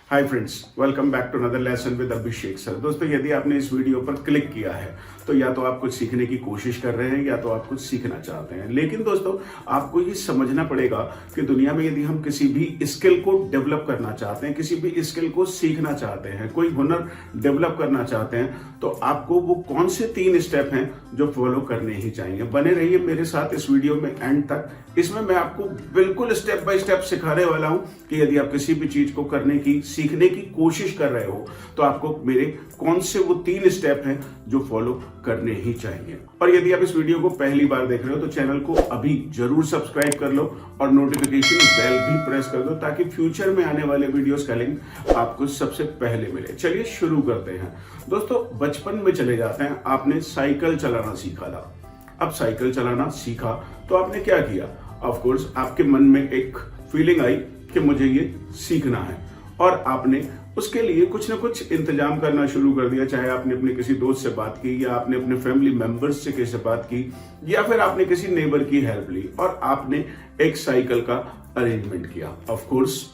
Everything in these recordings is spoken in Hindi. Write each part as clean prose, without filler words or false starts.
Hi friends, welcome back to another lesson with Abhishek sir. दोस्तों, यदि आपने इस वीडियो पर क्लिक किया है तो या तो आप कुछ सीखने की कोशिश कर रहे हैं या तो आप कुछ सीखना चाहते हैं। लेकिन दोस्तों, आपको ये समझना पड़ेगा कि दुनिया में यदि हम किसी भी स्किल को डेवलप करना चाहते हैं, किसी भी स्किल को सीखना चाहते हैं, कोई हुनर डेवलप करना चाहते हैं, तो आपको वो कौन से 3 स्टेप हैं जो फॉलो करने ही चाहिए। बने रहिए मेरे साथ इस वीडियो में एंड तक। इसमें मैं आपको बिल्कुल स्टेप बाय स्टेप सिखाने वाला हूं कि यदि आप किसी भी चीज को करने की, सीखने की कोशिश कर रहे हो तो आपको मेरे कौन से वो 3 स्टेप हैं जो फॉलो करने ही चाहिए। और यदि आप इस वीडियो को पहली बार देख रहे हो तो चैनल को अभी जरूर सब्सक्राइब कर लो और नोटिफिकेशन बेल भी प्रेस कर दो ताकि फ्यूचर में आने वाले वीडियोस का लिंक आपको सबसे पहले मिले। चलिए शुरू करते हैं। दोस्तों, बचपन में चले जाते हैं, आपने साइकिल चलाना सीखा था। अब साइकिल चलाना सीखा तो आपने क्या किया? ऑफ कोर्स आपके मन में एक फीलिंग आई कि मुझे ये सीखना है और आपने उसके लिए कुछ ना कुछ इंतजाम करना शुरू कर दिया। चाहे आपने अपने किसी दोस्त से बात की या आपने अपने फैमिली मेंबर्स से किसी से बात की या फिर आपने किसी नेबर की हेल्प ली और आपने एक साइकिल का अरेंजमेंट किया। ऑफ कोर्स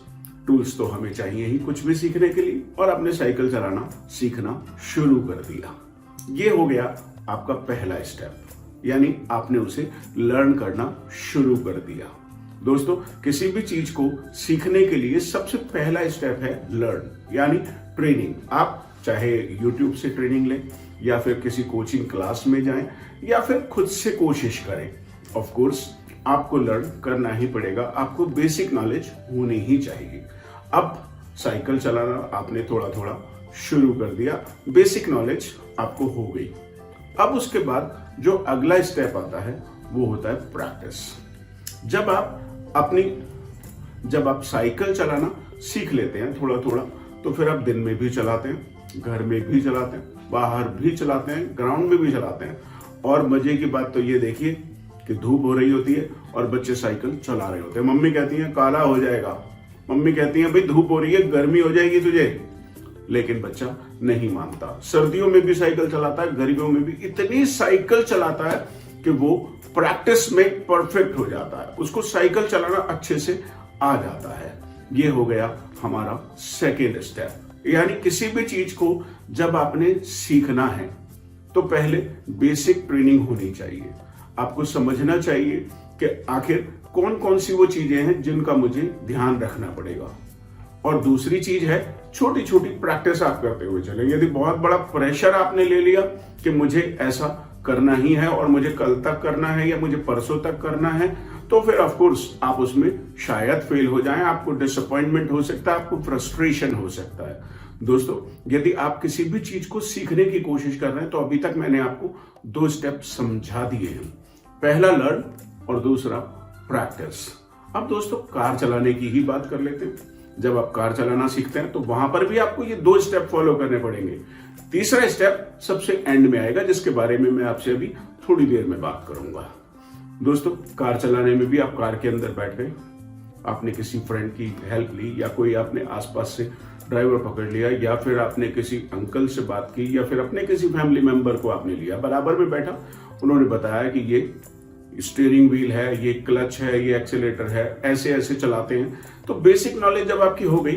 टूल्स तो हमें चाहिए ही कुछ भी सीखने के लिए, और आपने साइकिल चलाना सीखना शुरू कर दिया। ये हो गया आपका पहला स्टेप, यानी आपने उसे लर्न करना शुरू कर दिया। दोस्तों, किसी भी चीज को सीखने के लिए सबसे पहला स्टेप है लर्न, यानी ट्रेनिंग। आप चाहे YouTube से ट्रेनिंग लें या फिर किसी कोचिंग क्लास में जाएं या फिर खुद से कोशिश करें। ऑफ कोर्स आपको लर्न करना ही पड़ेगा, आपको बेसिक नॉलेज होनी ही चाहिए। अब साइकिल चलाना आपने थोड़ा थोड़ा शुरू कर दिया, बेसिक नॉलेज आपको हो गई। अब उसके बाद जो अगला स्टेप आता है वो होता है प्रैक्टिस। जब आप साइकिल चलाना सीख लेते हैं थोड़ा थोड़ा, तो फिर आप दिन में भी चलाते हैं, घर में भी चलाते हैं, बाहर भी चलाते हैं, ग्राउंड में भी चलाते हैं। और मजे की बात तो ये देखिए कि धूप हो रही होती है और बच्चे साइकिल चला रहे होते हैं। मम्मी कहती है काला हो जाएगा, मम्मी कहती है भाई धूप हो रही है, गर्मी हो जाएगी तुझे, लेकिन बच्चा नहीं मानता। सर्दियों में भी साइकिल चलाता है, गर्मियों में भी इतनी साइकिल चलाता है कि वो प्रैक्टिस में परफेक्ट हो जाता है, उसको साइकिल चलाना अच्छे से आ जाता है। ये हो गया हमारा सेकेंड स्टेप। यानी किसी भी चीज को जब आपने सीखना है तो पहले बेसिक ट्रेनिंग होनी चाहिए। आपको समझना चाहिए कि आखिर कौन कौन सी वो चीजें हैं जिनका मुझे ध्यान रखना पड़ेगा। और दूसरी चीज है छोटी छोटी प्रैक्टिस आप करते हुए चलें। यदि बहुत बड़ा प्रेशर आपने ले लिया कि मुझे ऐसा करना ही है और मुझे कल तक करना है या मुझे परसों तक करना है, तो फिर ऑफ कोर्स आप उसमें शायद फेल हो जाएं, आपको डिसअपॉइंटमेंट हो सकता है, आपको फ्रस्ट्रेशन हो सकता है। दोस्तों, यदि आप किसी भी चीज को सीखने की कोशिश कर रहे हैं तो अभी तक मैंने आपको 2 स्टेप समझा दिए हैं। पहला लर्न और दूसरा प्रैक्टिस। अब दोस्तों, कार चलाने की ही बात कर लेते हैं। जब आप कार चलाना सीखते हैं तो वहां पर भी आपको ये 2 स्टेप फॉलो करने पड़ेंगे। तीसरा स्टेप सबसे एंड में आएगा, जिसके बारे में मैं आपसे अभी थोड़ी देर में बात करूंगा। दोस्तों, कार चलाने में भी आप कार के अंदर बैठ गए, आपने किसी फ्रेंड की हेल्प ली या कोई आपने आसपास से ड्राइवर पकड़ लिया या फिर आपने किसी अंकल से बात की या फिर अपने किसी फैमिली मेंबर को आपने लिया, बराबर में बैठा, उन्होंने बताया कि ये स्टीयरिंग व्हील है, ये क्लच है, ये एक्सीलेटर है, ऐसे ऐसे चलाते हैं। तो बेसिक नॉलेज जब आपकी हो गई,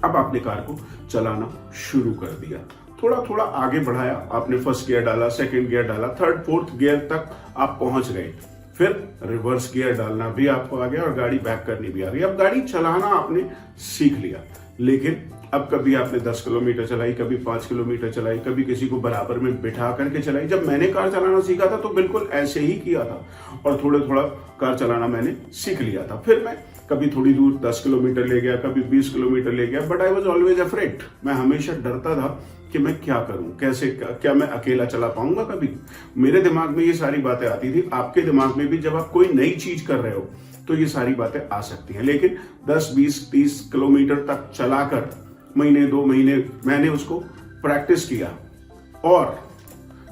अब आपने कार को चलाना शुरू कर दिया। थोड़ा थोड़ा आगे बढ़ाया, आपने फर्स्ट गियर डाला, सेकंड गियर डाला, थर्ड फोर्थ गियर तक आप पहुंच गए। फिर रिवर्स गियर डालना भी आपको आ गया और गाड़ी बैक करनी भी आ गई। अब गाड़ी चलाना आपने सीख लिया। लेकिन अब कभी आपने 10 किलोमीटर चलाई, कभी 5 किलोमीटर चलाई, कभी किसी को बराबर में बिठा करके चलाई। जब मैंने कार चलाना सीखा था तो बिल्कुल ऐसे ही किया था और थोड़ा थोड़ा कार चलाना मैंने सीख लिया था। फिर मैं कभी थोड़ी दूर 10 किलोमीटर ले गया, कभी 20 किलोमीटर ले गया, but I was always afraid. मैं हमेशा डरता था कि मैं क्या करूं, कैसे, क्या मैं अकेला चला पाऊंगा कभी। मेरे दिमाग में ये सारी बातें आती थी। आपके दिमाग में भी जब आप कोई नई चीज कर रहे हो तो ये सारी बातें आ सकती हैं। लेकिन 10, 20, 30 किलोमीटर तक चलाकर महीने 2 महीने मैंने उसको प्रैक्टिस किया। और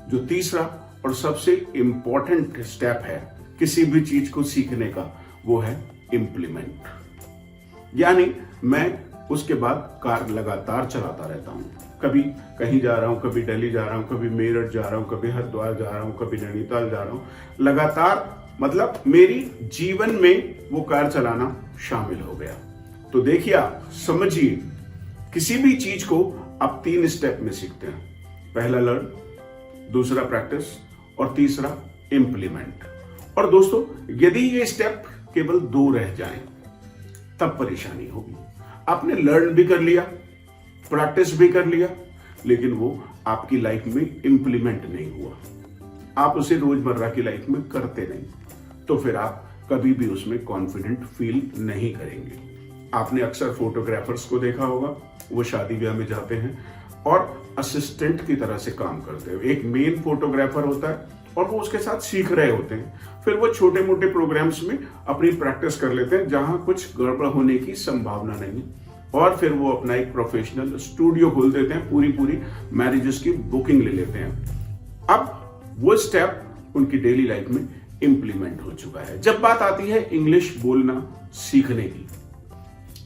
जो तीसरा और सबसे इंपॉर्टेंट स्टेप है किसी भी चीज को सीखने का, वो है इम्प्लीमेंट। यानी मैं उसके बाद कार लगातार चलाता रहता हूं। कभी कहीं जा रहा हूं, कभी दिल्ली जा रहा हूं, कभी मेरठ जा रहा हूं, कभी हरिद्वार जा रहा हूं, कभी नैनीताल जा रहा हूं। लगातार मतलब मेरी जीवन में वो कार चलाना शामिल हो गया। तो देखिए, आप समझिए किसी भी चीज को आप 3 स्टेप में सीखते हैं। पहला लर्न, दूसरा प्रैक्टिस और तीसरा इंप्लीमेंट। और दोस्तों, यदि ये स्टेप केवल 2 रह जाएं तब परेशानी होगी। आपने लर्न भी कर लिया, प्रैक्टिस भी कर लिया, लेकिन वो आपकी लाइफ में इंप्लीमेंट नहीं हुआ, आप उसे रोजमर्रा की लाइफ में करते नहीं, तो फिर आप कभी भी उसमें कॉन्फिडेंट फील नहीं करेंगे। आपने अक्सर फोटोग्राफर्स को देखा होगा, वो शादी ब्याह में जाते हैं और असिस्टेंट की तरह से काम करते हैं। एक मेन फोटोग्राफर होता है और वो उसके साथ सीख रहे होते हैं, फिर वो छोटे मोटे प्रोग्राम्स में अपनी प्रैक्टिस कर लेते हैं जहां कुछ गड़बड़ होने की संभावना नहीं, और फिर वो अपना एक प्रोफेशनल स्टूडियो खोल देते हैं, पूरी मैरिजेस की बुकिंग ले लेते हैं। अब वो स्टेप उनकी डेली लाइफ में इंप्लीमेंट हो चुका है। जब बात आती है इंग्लिश बोलना सीखने की,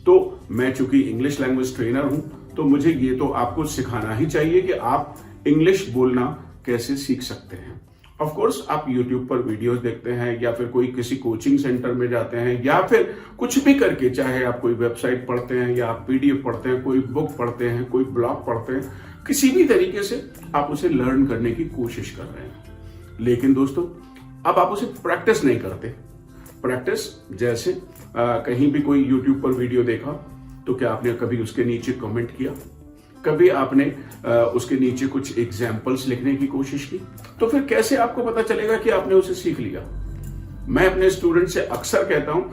तो मैं चूंकि इंग्लिश लैंग्वेज ट्रेनर हूं, तो मुझे ये तो आपको सिखाना ही चाहिए कि आप इंग्लिश बोलना कैसे सीख सकते हैं। ऑफ कोर्स आप YouTube पर वीडियोस देखते हैं, या फिर कोई किसी कोचिंग सेंटर में जाते हैं, या फिर कुछ भी करके, चाहे आप कोई वेबसाइट पढ़ते हैं या आप PDF पढ़ते हैं, कोई बुक पढ़ते हैं, कोई ब्लॉग पढ़ते हैं, किसी भी तरीके से आप उसे लर्न करने की कोशिश कर रहे हैं। लेकिन दोस्तों, अब आप उसे प्रैक्टिस नहीं करते। प्रैक्टिस जैसे कहीं भी कोई YouTube पर वीडियो देखा, तो क्या आपने कभी उसके नीचे कमेंट किया? कभी आपने उसके नीचे कुछ एग्जाम्पल्स लिखने की कोशिश की? तो फिर कैसे आपको पता चलेगा कि आपने उसे सीख लिया? मैं अपने स्टूडेंट से अक्सर कहता हूं,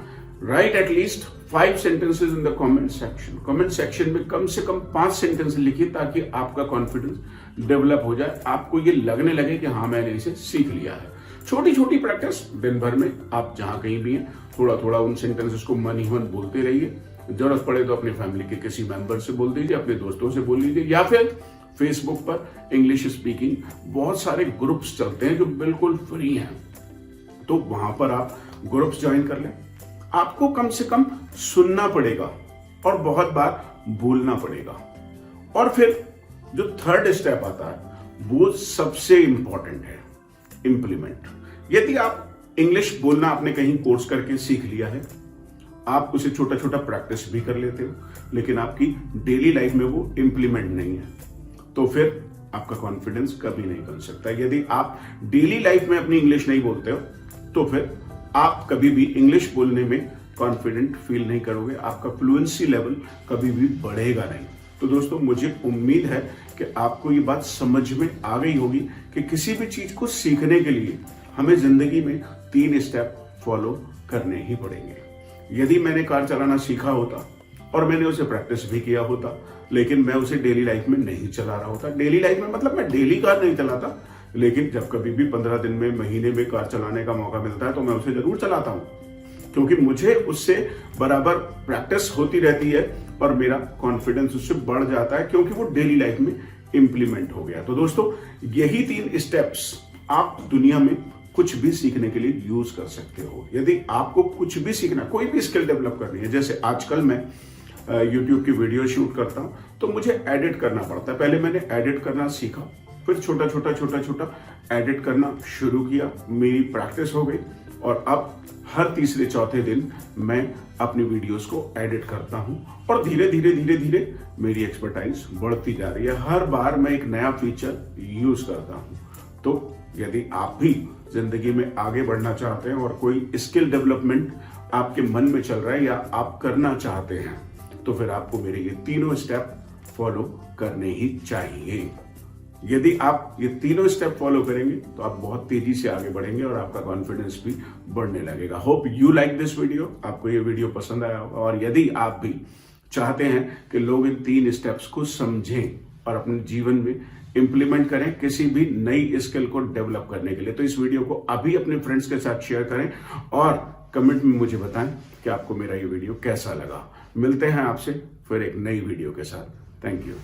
right at least 5 sentences in the comment section. Comment section में कम से कम 5 सेंटेंस लिखिए, ताकि आपका कॉन्फिडेंस डेवलप हो जाए, आपको ये लगने लगे कि हाँ, मैंने इसे सीख लिया है। छोटी छोटी प्रैक्टिस दिन भर में आप जहां कहीं भी हैं, थोड़ा थोड़ा उन सेंटेंसेस को मन ही मन बोलते रहिए। जरूरत पड़े तो अपनी फैमिली के किसी मेंबर से बोल दीजिए, अपने दोस्तों से बोल लीजिए, या फिर फेसबुक पर इंग्लिश स्पीकिंग बहुत सारे ग्रुप्स चलते हैं जो बिल्कुल फ्री हैं, तो वहां पर आप ग्रुप्स ज्वाइन कर लें। आपको कम से कम सुनना पड़ेगा और बहुत बार बोलना पड़ेगा। और फिर जो थर्ड स्टेप आता है वो सबसे इंपॉर्टेंट है, इंप्लीमेंट। यदि आप इंग्लिश बोलना आपने कहीं कोर्स करके सीख लिया है, आप उसे छोटा छोटा प्रैक्टिस भी कर लेते हो, लेकिन आपकी डेली लाइफ में वो इंप्लीमेंट नहीं है, तो फिर आपका कॉन्फिडेंस कभी नहीं बन सकता। यदि आप डेली लाइफ में अपनी इंग्लिश नहीं बोलते हो, तो फिर आप कभी भी इंग्लिश बोलने में कॉन्फिडेंट फील नहीं करोगे, आपका फ्लुएंसी लेवल कभी भी बढ़ेगा नहीं। तो दोस्तों, मुझे उम्मीद है कि आपको ये बात समझ में आ गई होगी कि किसी भी चीज को सीखने के लिए हमें जिंदगी में 3 स्टेप फॉलो करने ही पड़ेंगे। यदि मैंने कार चलाना सीखा होता और मैंने उसे प्रैक्टिस भी किया होता, लेकिन मैं उसे डेली लाइफ में नहीं चला रहा होता। डेली लाइफ में मतलब मैं डेली कार नहीं चलाता, लेकिन जब कभी भी 15 दिन में, महीने में कार चलाने का मौका मिलता है, तो मैं उसे जरूर चलाता हूं, क्योंकि मुझे उससे बराबर प्रैक्टिस होती रहती है और मेरा कॉन्फिडेंस उससे बढ़ जाता है, क्योंकि वो डेली लाइफ में इंप्लीमेंट हो गया। तो दोस्तों, यही 3 स्टेप्स आप दुनिया में कुछ भी सीखने के लिए यूज कर सकते हो। यदि आपको कुछ भी सीखना, कोई भी स्किल डेवलप करनी है, जैसे आजकल मैं YouTube की वीडियो शूट करता हूं, तो मुझे एडिट करना पड़ता है। पहले मैंने एडिट करना सीखा, फिर छोटा छोटा एडिट करना शुरू किया, मेरी प्रैक्टिस हो गई, और अब हर तीसरे चौथे दिन मैं अपनी वीडियोस को एडिट करता हूं, और धीरे धीरे मेरी एक्सपर्टाइज बढ़ती जा रही है। हर बार मैं एक नया फीचर यूज करता हूं। तो यदि आप भी जिंदगी में आगे बढ़ना चाहते हैं और कोई स्किल डेवलपमेंट आपके मन में चल रहा है या आप करना चाहते हैं, तो फिर आपको मेरे ये 3 स्टेप फॉलो करने ही चाहिए। यदि आप ये 3 स्टेप फॉलो करेंगे तो आप बहुत तेजी से आगे बढ़ेंगे और आपका कॉन्फिडेंस भी बढ़ने लगेगा। Hope you like this video. आपको ये वीडियो पसंद आया होगा, और यदि आप भी चाहते हैं कि लोग इन 3 स्टेप्स को समझें और अपने जीवन में इंप्लीमेंट करें किसी भी नई स्किल को डेवलप करने के लिए, तो इस वीडियो को अभी अपने फ्रेंड्स के साथ शेयर करें और कमेंट में मुझे बताएं कि आपको मेरा ये वीडियो कैसा लगा। मिलते हैं आपसे फिर एक नई वीडियो के साथ। Thank you.